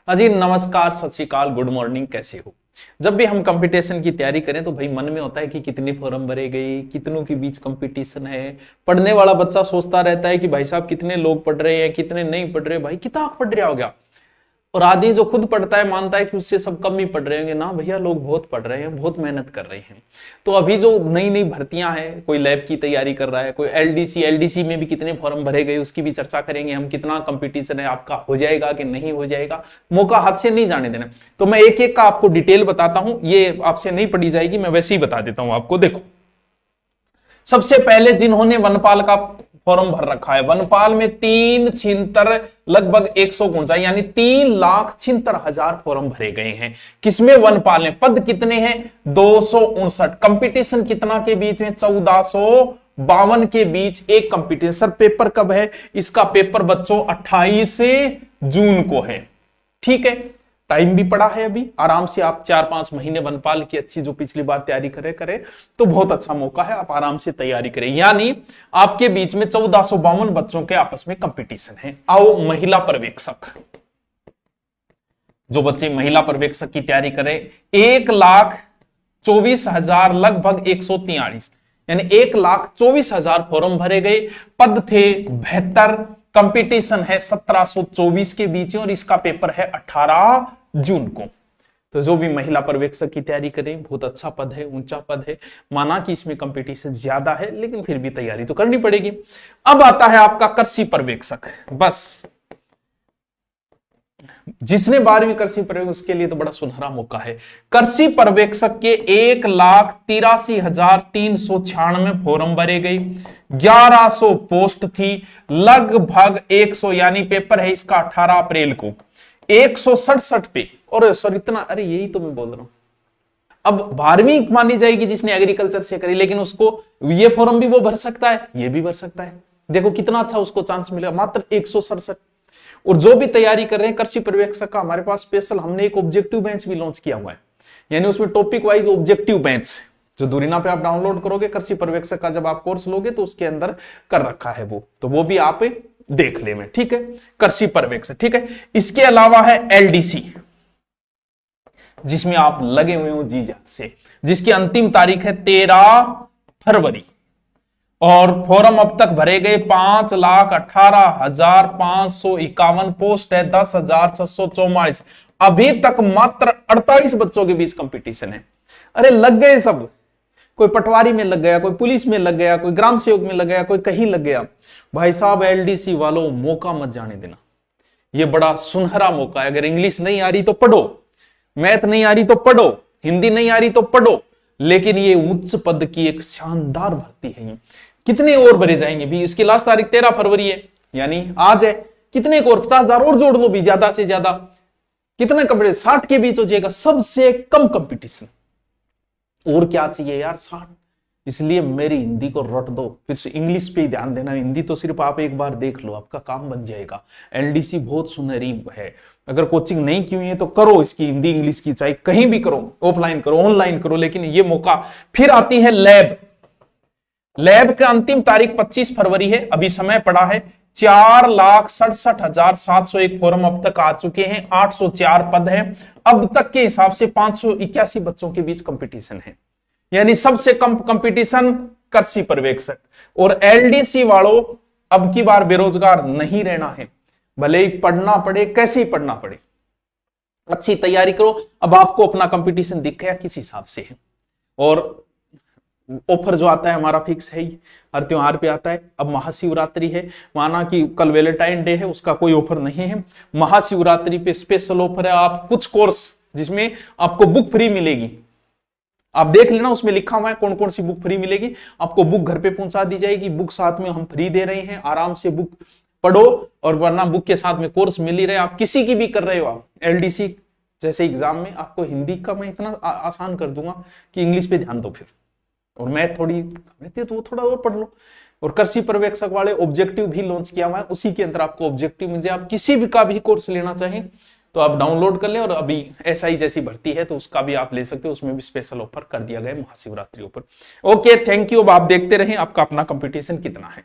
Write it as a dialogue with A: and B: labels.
A: अजी नमस्कार, सत श्री अकाल, गुड मॉर्निंग, कैसे हो। जब भी हम कंपटीशन की तैयारी करें तो भाई मन में होता है कि कितने फॉर्म भरे गए, कितनों के बीच कंपटीशन है। पढ़ने वाला बच्चा सोचता रहता है कि भाई साहब कितने लोग पढ़ रहे हैं, कितने नहीं पढ़ रहे, भाई कितना पढ़ रहा हो गया। और आदि जो खुद पढ़ता है मानता है कि उससे सब कम ही पढ़ रहे होंगे। ना भैया, लोग बहुत पढ़ रहे हैं, बहुत मेहनत कर रहे हैं। तो अभी जो नई नई भर्तियां हैं, कोई लैब की तैयारी कर रहा है, कोई एलडीसी में भी कितने फॉर्म भरे गए उसकी भी चर्चा करेंगे हम। कितना कंपटीशन है, आपका हो जाएगा कि नहीं हो जाएगा, मौका हाथ से नहीं जाने देना। तो मैं एक एक का आपको डिटेल बताता हूं, ये आपसे नहीं पढ़ी जाएगी, मैं वैसे ही बता देता हूं आपको। देखो, सबसे पहले जिन्होंने वनपाल का फॉर्म भर रखा है, वनपाल में 376 लगभग 149 यानी 3,76,000 फॉर्म भरे गए हैं। किसमें? वनपाल में। पद कितने हैं? 259। कंपटीशन कितना के बीच में? 1452 के बीच एक कंपटीशन। सर पेपर कब है? इसका पेपर बच्चों 28 जून को है। ठीक है, टाइम भी पड़ा है, अभी आराम से आप 4-5 महीने वनपाल की अच्छी जो पिछली बार तैयारी करे तो बहुत अच्छा मौका है, आप आराम से तैयारी करें। यानी आपके बीच में 1452 बच्चों के आपस में कंपटीशन है। आओ महिला पर्यवेक्षक, जो बच्चे महिला पर्यवेक्षक की तैयारी करें, 1,24,000 लगभग 143 यानी 1,24,000 फॉर्म भरे गए। पद थे 72। कंपटीशन है 1724 के बीच और इसका पेपर है 18 जून को। तो जो भी महिला पर्यवेक्षक की तैयारी करें, बहुत अच्छा पद है, ऊंचा पद है। माना कि इसमें कंपटीशन ज्यादा है लेकिन फिर भी तैयारी तो करनी पड़ेगी। अब आता है आपका कृषि पर्यवेक्षक। बस जिसने 12वीं कृषि पर्यवेक्षक, उसके लिए तो बड़ा सुनहरा मौका है। कृषि पर्यवेक्षक के 1,83,396 फॉर्म भरे गए। 1100 पोस्ट थी, लगभग 100 यानी पेपर है इसका 18 अप्रैल को 167 पे। और सर इतना, अरे यही तो मैं बोल रहा हूं। अब 12वीं मानी जाएगी जिसने एग्रीकल्चर से करी, लेकिन उसको ये फॉर्म भी वो भर सकता है, ये भी भर सकता है। देखो कितना अच्छा उसको चांस मिलेगा, मात्र 167। और जो भी तैयारी कर रहे हैं कृषि पर्यवेक्षक का, हमारे पास स्पेशल हमने एक ऑब्जेक्टिव बेंच भी लॉन्च किया हुआ है। यानी उसमें टॉपिक वाइज ऑब्जेक्टिव बेंच जो दूरिना पे आप डाउनलोड करोगे, कृषि पर्यवेक्षक का जब आप कोर्स लोगे तो उसके अंदर कर रखा है वो, तो वो भी आप देख ले में। ठीक है, कृषि पर्यवेक्षक। ठीक है, इसके अलावा है एलडीसी, जिसमें आप लगे हुए हो जी जान से, जिसकी अंतिम तारीख है 13 फरवरी और फॉर्म अब तक भरे गए 5,18,551 पोस्ट है, 10,644। अभी तक मात्र 48 बच्चों के बीच कंपटीशन है। अरे लग गए सब, कोई पटवारी में लग गया, कोई पुलिस में लग गया, कोई ग्राम सेवक में लग गया, कोई कहीं लग गया। भाई साहब एलडीसी वालों, मौका मत जाने देना, ये बड़ा सुनहरा मौका है। अगर इंग्लिश नहीं आ रही तो पढ़ो, मैथ नहीं आ रही तो पढ़ो, हिंदी नहीं आ रही तो पढ़ो, लेकिन ये उच्च पद की एक शानदार भर्ती है। कितने और भरे जाएंगे भी? इसकी लास्ट तारीख 13 फरवरी है, यानी आज है। कितने और 50,000 और जोड़ लो भी, ज्यादा से ज्यादा कितने कंपटीशन? 60 के बीच हो जाएगा, सबसे कम कंपटीशन। और क्या चाहिए यार, 60। इसलिए मेरी हिंदी को रट दो, फिर से इंग्लिश पे ही ध्यान देना। हिंदी तो सिर्फ आप एक बार देख लो, आपका काम बन जाएगा। एलडीसी बहुत सुनहरी है, अगर कोचिंग नहीं की हुई है तो करो इसकी, हिंदी इंग्लिश की, चाहे कहीं भी करो, ऑफलाइन करो, ऑनलाइन करो, लेकिन ये मौका। फिर आती है लैब। लैब का अंतिम तारीख 25 फरवरी है, अभी समय पड़ा है। 4,67,701 फॉर्म अब तक आ चुके हैं, 804 पद है। अब तक के हिसाब से 581 बच्चों के बीच कंपटीशन है, यानी सबसे कम कंपटीशन कृषि पर्यवेक्षक। और एलडीसी वालों, अब की बार बेरोजगार नहीं रहना है, भले ही पढ़ना पड़े, कैसे ही पढ़ना पड़े, अच्छी तैयारी करो। अब आपको अपना कंपटीशन दिख गया किस हिसाब से है। और ऑफर जो आता है हमारा फिक्स है ही, हर त्योहार पे आता है। अब महाशिवरात्रि है, माना कि कल वैलेंटाइन डे है, उसका कोई ऑफर नहीं है। महाशिवरात्रि पे स्पेशल ऑफर है। आप कुछ कोर्स जिसमें आपको बुक फ्री मिलेगी, आप देख लेना, उसमें लिखा हुआ है कौन कौन सी बुक फ्री मिलेगी। आपको बुक घर पे पहुंचा दी जाएगी, बुक साथ में हम फ्री दे रहे हैं। आराम से बुक पढ़ो, और वरना बुक के साथ में कोर्स मिल ही रहे। आप किसी की भी कर रहे हो, आप एलडीसी जैसे एग्जाम में आपको हिंदी का मैं इतना आसान कर दूंगा कि इंग्लिश पे ध्यान दो फिर, और मैथ थोड़ी रहती है तो वो थोड़ा और पढ़ लो। और कृषि पर्यवेक्षक वाले ऑब्जेक्टिव भी लॉन्च किया हुआ है, उसी के अंदर आपको ऑब्जेक्टिव मिल जाए। आप किसी भी का भी कोर्स लेना चाहें तो आप डाउनलोड कर ले, और अभी एसआई जैसी भर्ती है तो उसका भी आप ले सकते हो, उसमें भी स्पेशल ऑफर कर दिया गया है महाशिवरात्रि ऊपर। Okay, thank you. अब आप देखते रहें आपका अपना कंपटीशन कितना है।